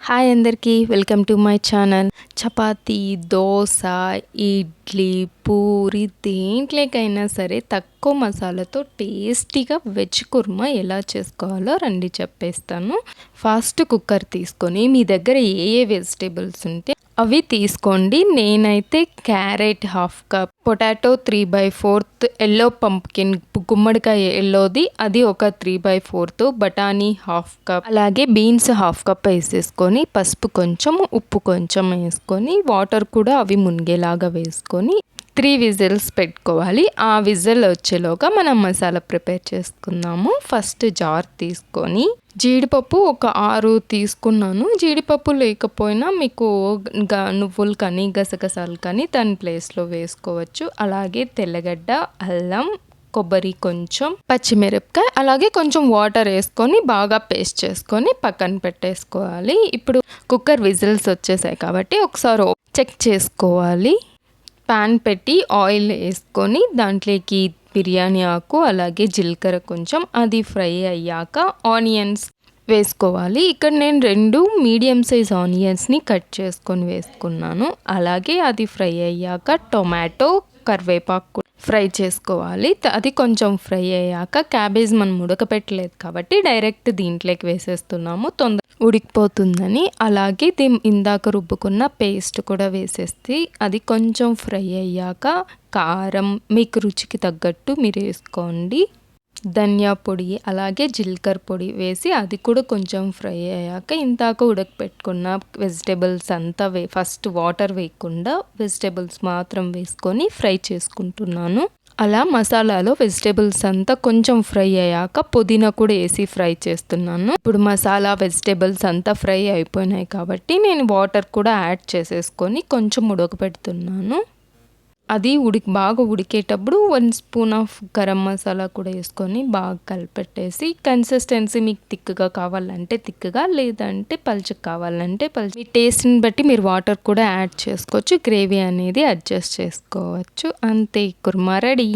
Hi అందరికీ welcome to my channel. Chapati, dosa, idli, puri దేంట్లోకైనా సరే తక్కువ మసాలాతో టేస్టీగా వెజ్ కుర్మా ఎలా చేసుకోవాలో రండి చెప్పేస్తాను. ఫస్ట్ కుక్కర్ తీసుకొని మీ దగ్గర ఏ వెజిటేబుల్స్ ఉంటే అవి తీసుకోండి. నేనైతే carrot half cup, potato 3/4, yellow pumpkin గుమ్మడికాయ ఎల్లోది అది ఒక 3/4, బఠానీ హాఫ్ కప్, అలాగే బీన్స్ హాఫ్ కప్ వేసేసుకొని పసుపు కొంచెం, ఉప్పు కొంచెం వేసుకొని వాటర్ కూడా అవి మునిగేలాగా వేసుకొని 3 విజిల్స్ పెట్టుకోవాలి. ఆ విజిల్ వచ్చేలోగా మనం మసాలా ప్రిపేర్ చేసుకుందాము. ఫస్ట్ జార్ తీసుకొని జీడిపప్పు ఒక 6 తీసుకున్నాను. జీడిపప్పు లేకపోయినా మీకు నువ్వులు కానీ గసగసాలు కానీ దాని ప్లేస్లో వేసుకోవచ్చు. అలాగే తెల్లగడ్డ, అల్లం, కొబ్బరి కొంచెం, పచ్చిమిరపకాయ, అలాగే కొంచెం వాటర్ వేసుకొని బాగా పేస్ట్ చేసుకొని పక్కన పెట్టేసుకోవాలి. ఇప్పుడు కుక్కర్ విజిల్స్ వచ్చేసాయి కాబట్టి ఒకసారి చెక్ చేసుకోవాలి. ప్యాన్ పెట్టి ఆయిల్ వేసుకొని దాంట్లోకి బిర్యానీ ఆకు, అలాగే జీలకర్ర కొంచెం, అది ఫ్రై అయ్యాక ఆనియన్స్ వేసుకోవాలి. ఇక్కడ నేను 2 మీడియం సైజ్ ఆనియన్స్ని కట్ చేసుకొని వేసుకున్నాను. అలాగే అది ఫ్రై అయ్యాక టొమాటో, కరివేపాకు ఫ్రై చేసుకోవాలి. అది కొంచెం ఫ్రై అయ్యాక క్యాబేజ్ మనం ఉడకపెట్టలేదు కాబట్టి డైరెక్ట్ దీంట్లోకి వేసేస్తున్నాము, తొందర ఉడికిపోతుందని. అలాగే ఇందాక రుబ్బుకున్న పేస్ట్ కూడా వేసేస్తే అది కొంచెం ఫ్రై అయ్యాక కారం మీకు రుచికి తగ్గట్టు మీరు వేసుకోండి. ధనియా పొడి, అలాగే జీలకర్ర పొడి వేసి అది కూడా కొంచెం ఫ్రై అయ్యాక ఇందాక ఉడకపెట్టుకున్న వెజిటేబుల్స్ అంతా ఫస్ట్ వాటర్ వేయకుండా వెజిటేబుల్స్ మాత్రం వేసుకొని ఫ్రై చేసుకుంటున్నాను. అలా మసాలాలో వెజిటేబుల్స్ అంతా కొంచెం ఫ్రై అయ్యాక పుదీనా కూడా వేసి ఫ్రై చేస్తున్నాను. ఇప్పుడు మసాలా వెజిటేబుల్స్ అంతా ఫ్రై అయిపోయినాయి కాబట్టి నేను వాటర్ కూడా యాడ్ చేసేసుకొని కొంచెం ఉడకపెడుతున్నాను. అది బాగా ఉడికేటప్పుడు 1 స్పూన్ ఆఫ్ గరం మసాలా కూడా వేసుకొని బాగా కలిపెట్టేసి, కన్సిస్టెన్సీ మీకు థిక్గా కావాలంటే థిక్గా, లేదంటే పలుచగా కావాలంటే పలుచగా, మీ టేస్ట్ని బట్టి మీరు వాటర్ కూడా యాడ్ చేసుకోవచ్చు. గ్రేవీ అనేది అడ్జస్ట్ చేసుకోవచ్చు. అంతే, కుర్మా రెడీ.